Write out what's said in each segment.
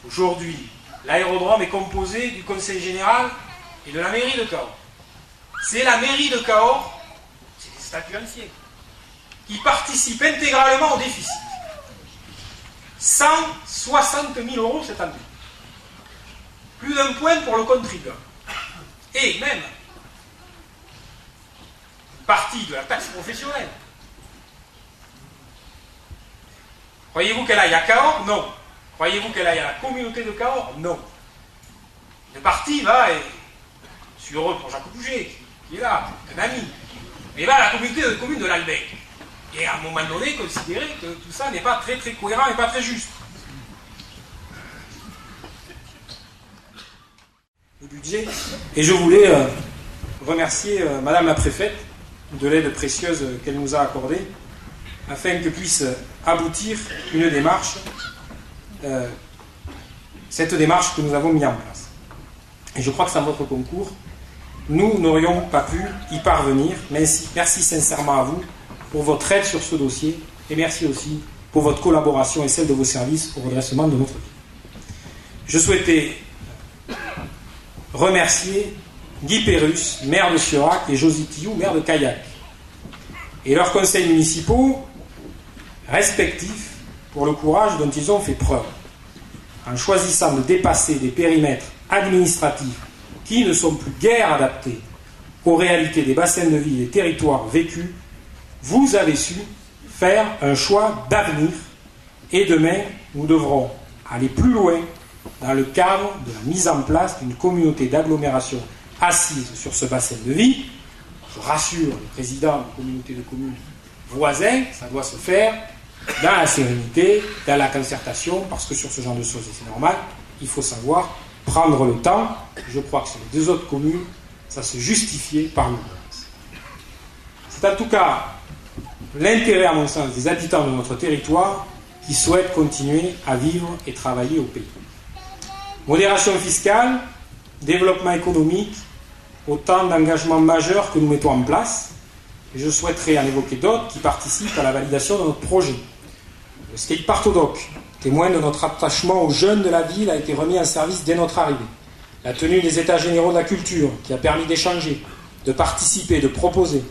Aujourd'hui, l'aérodrome est composé du conseil général et de la mairie de Cahors. C'est la mairie de Cahors, c'est des statuts anciens, qui participe intégralement au déficit. 160 000 € cette année. Plus d'un point pour le contribuable. Et même une partie de la taxe professionnelle. Croyez-vous qu'elle aille à Cahors? Non. Croyez-vous qu'elle aille à la communauté de Cahors? Non. Une partie va, et je suis heureux pour Jacques Bouger, qui est là, un ami, mais va à la communauté de commune de l'Albec. Et à un moment donné, considérer que tout ça n'est pas très cohérent et pas très juste. Le budget. Et je voulais remercier Madame la Préfète de l'aide précieuse qu'elle nous a accordée afin que puisse aboutir une démarche, cette démarche que nous avons mise en place. Et je crois que sans votre concours, nous n'aurions pas pu y parvenir. Merci sincèrement à vous pour votre aide sur ce dossier et merci aussi pour votre collaboration et celle de vos services au redressement de notre vie. Je souhaitais remercier Guy Pérus, maire de Siorac, et Josie Tillou, maire de Caillac, et leurs conseils municipaux respectifs pour le courage dont ils ont fait preuve, en choisissant de dépasser des périmètres administratifs qui ne sont plus guère adaptés aux réalités des bassins de vie et des territoires vécus. Vous avez su faire un choix d'avenir et demain, nous devrons aller plus loin dans le cadre de la mise en place d'une communauté d'agglomération assise sur ce bassin de vie. Je rassure les présidents de communautés de communes voisins, ça doit se faire dans la sérénité, dans la concertation, parce que sur ce genre de choses, et c'est normal, il faut savoir prendre le temps. Je crois que sur les deux autres communes, ça se justifiait par l'urgence. C'est en tout cas l'intérêt, à mon sens, des habitants de notre territoire qui souhaitent continuer à vivre et travailler au pays. Modération fiscale, développement économique, autant d'engagements majeurs que nous mettons en place. Et je souhaiterais en évoquer d'autres qui participent à la validation de notre projet. Le skatepark au Doc, témoin de notre attachement aux jeunes de la ville, a été remis en service dès notre arrivée. La tenue des États généraux de la culture, qui a permis d'échanger, de participer, de proposer.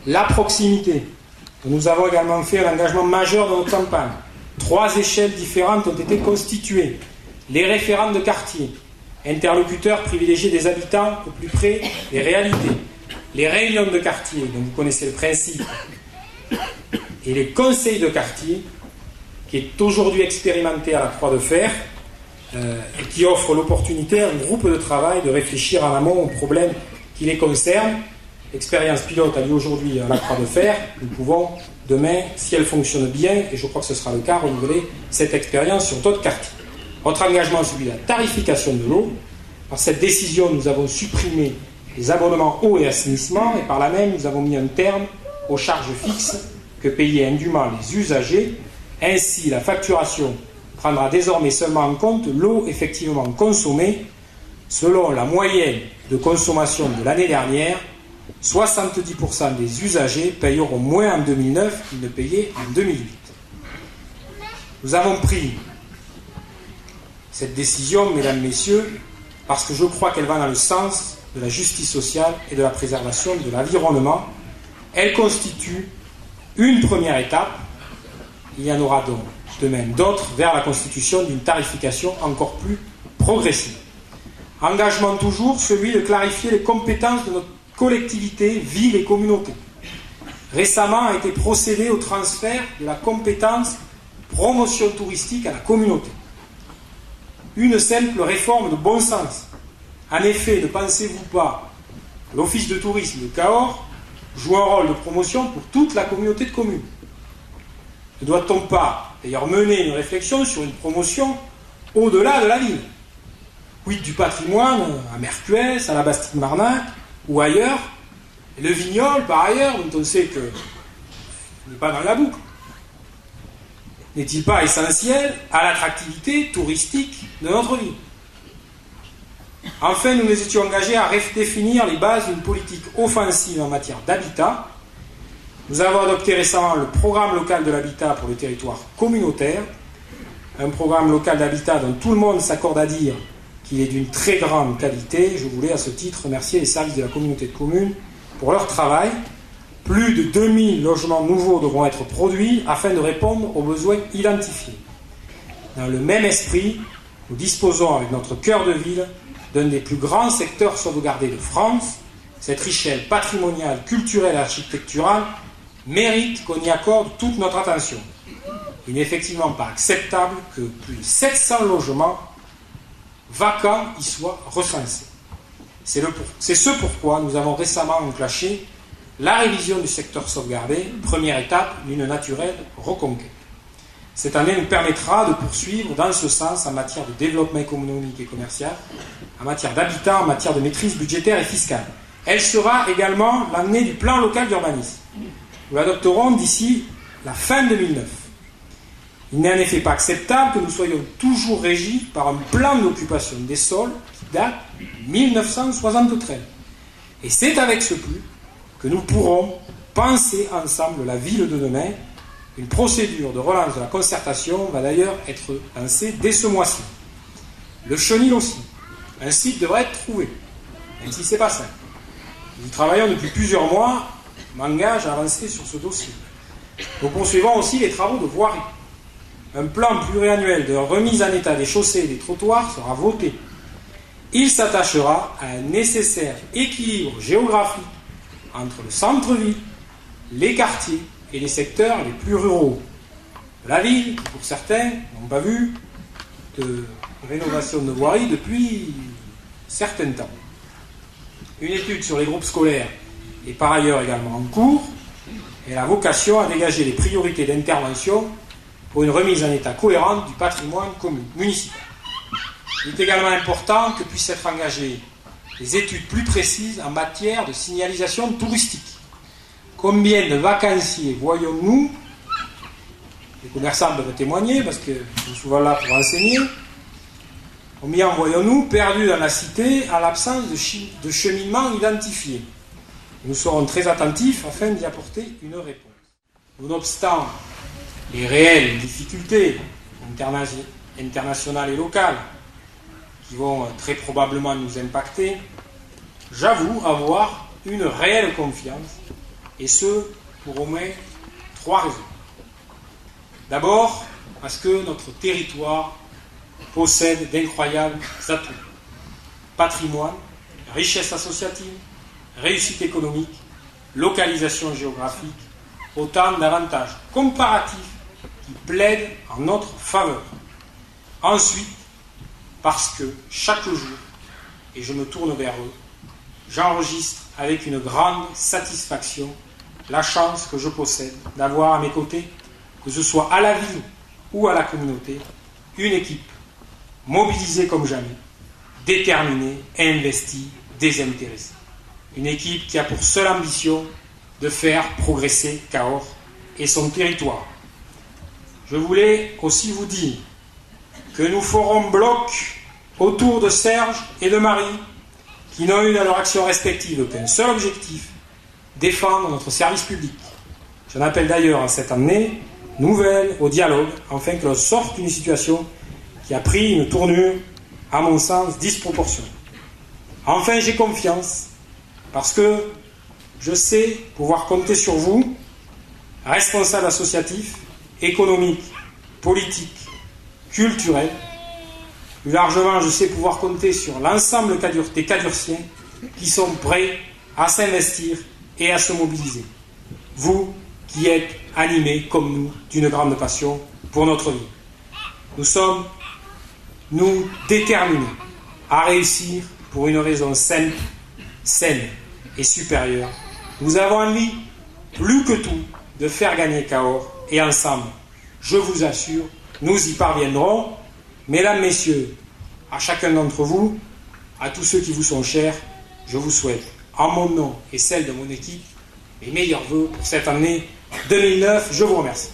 La proximité. Nous avons également fait un engagement majeur dans notre campagne. 3 échelles différentes ont été constituées. Les référents de quartier, interlocuteurs privilégiés des habitants au plus près des réalités. Les réunions de quartier, dont vous connaissez le principe, et les conseils de quartier, qui est aujourd'hui expérimenté à la Croix de Fer, et qui offre l'opportunité à un groupe de travail de réfléchir en amont aux problèmes qui les concernent. L'expérience pilote a lieu aujourd'hui à la Croix de Fer. Nous pouvons demain, si elle fonctionne bien, et je crois que ce sera le cas, renouveler cette expérience sur d'autres quartiers. Notre engagement, celui de la tarification de l'eau. Par cette décision, nous avons supprimé les abonnements eau et assainissement, et par là même, nous avons mis un terme aux charges fixes que payaient indûment les usagers. Ainsi, la facturation prendra désormais seulement en compte l'eau effectivement consommée. Selon la moyenne de consommation de l'année dernière, 70% des usagers payeront moins en 2009 qu'ils ne payaient en 2008. Nous avons pris cette décision, mesdames, messieurs, parce que je crois qu'elle va dans le sens de la justice sociale et de la préservation de l'environnement. Elle constitue une première étape. Il y en aura donc demain d'autres vers la constitution d'une tarification encore plus progressive. Engagement toujours, celui de clarifier les compétences de notre collectivité, ville et communauté. Récemment a été procédé au transfert de la compétence promotion touristique à la communauté. Une simple réforme de bon sens. En effet, ne pensez-vous pas que l'Office de tourisme de Cahors joue un rôle de promotion pour toute la communauté de communes? Ne doit-on pas d'ailleurs mener une réflexion sur une promotion au-delà de la ville? Quid du patrimoine à Mercuès, à la Bastide-Marnac ou ailleurs? Et le Vignol, par ailleurs, dont on sait que n'est pas dans la boucle, n'est-il pas essentiel à l'attractivité touristique de notre ville? Enfin, nous nous étions engagés à définir les bases d'une politique offensive en matière d'habitat. Nous avons adopté récemment le programme local de l'habitat pour le territoire communautaire. un programme local d'habitat dont tout le monde s'accorde à dire qu'il est d'une très grande qualité. Je voulais à ce titre remercier les services de la communauté de communes pour leur travail. Plus de 2000 logements nouveaux devront être produits afin de répondre aux besoins identifiés. Dans le même esprit, nous disposons avec notre cœur de ville d'un des plus grands secteurs sauvegardés de France. Cette richesse patrimoniale, culturelle et architecturale mérite qu'on y accorde toute notre attention. Il n'est effectivement pas acceptable que plus de 700 logements vacants y soient recensés. C'est ce pourquoi nous avons récemment enclenché la révision du secteur sauvegardé, première étape d'une naturelle reconquête. Cette année nous permettra de poursuivre dans ce sens en matière de développement économique et commercial, en matière d'habitat, en matière de maîtrise budgétaire et fiscale. Elle sera également l'année du plan local d'urbanisme. Nous l'adopterons d'ici la fin 2009. Il n'est en effet pas acceptable que nous soyons toujours régis par un plan d'occupation des sols qui date de 1973. Et c'est avec ce plus que nous pourrons penser ensemble la ville de demain. Une procédure de relance de la concertation va d'ailleurs être lancée dès ce mois-ci. Le chenil aussi. Un site devrait être trouvé, même si ce n'est pas simple. Nous travaillons depuis plusieurs mois, m'engage à avancer sur ce dossier. Nous poursuivons aussi les travaux de voirie. Un plan pluriannuel de remise en état des chaussées et des trottoirs sera voté. Il s'attachera à un nécessaire équilibre géographique entre le centre-ville, les quartiers et les secteurs les plus ruraux de la ville, qui pour certains n'ont pas vu de rénovation de voirie depuis un certain temps. Une étude sur les groupes scolaires est par ailleurs également en cours et a vocation à dégager les priorités d'intervention pour une remise en état cohérente du patrimoine municipal. Il est également important que puissent être engagées des études plus précises en matière de signalisation touristique. Combien de vacanciers voyons-nous, les commerçants peuvent témoigner parce que nous sommes souvent là pour enseigner, combien voyons-nous perdus dans la cité à l'absence de cheminement identifié? Nous serons très attentifs afin d'y apporter une réponse. Nonobstant les réelles difficultés internationales et locales qui vont très probablement nous impacter, j'avoue avoir une réelle confiance, et ce, pour au moins 3 raisons. D'abord, parce que notre territoire possède d'incroyables atouts. Patrimoine, richesse associative, réussite économique, localisation géographique, autant d'avantages comparatifs qui plaident en notre faveur. Ensuite, parce que chaque jour, et je me tourne vers eux, j'enregistre avec une grande satisfaction la chance que je possède d'avoir à mes côtés, que ce soit à la ville ou à la communauté, une équipe mobilisée comme jamais, déterminée, investie, désintéressée. Une équipe qui a pour seule ambition de faire progresser Cahors et son territoire. Je voulais aussi vous dire que nous ferons bloc autour de Serge et de Marie, qui n'ont eu dans leur action respective qu'un seul objectif, défendre notre service public. J'en appelle d'ailleurs en cette année nouvelle au dialogue, afin que l'on sorte d'une situation qui a pris une tournure, à mon sens, disproportionnée. Enfin, j'ai confiance, parce que je sais pouvoir compter sur vous, responsables associatifs, économiques, politiques, culturels. Plus largement, je sais pouvoir compter sur l'ensemble des Cadurciens qui sont prêts à s'investir et à se mobiliser. Vous qui êtes animés, comme nous, d'une grande passion pour notre vie. Nous sommes, nous, déterminés à réussir pour une raison saine et supérieure. Nous avons envie, plus que tout, de faire gagner Cahors, et ensemble, je vous assure, nous y parviendrons. Mesdames, Messieurs, à chacun d'entre vous, à tous ceux qui vous sont chers, je vous souhaite, en mon nom et celle de mon équipe, les meilleurs vœux pour cette année 2009. Je vous remercie.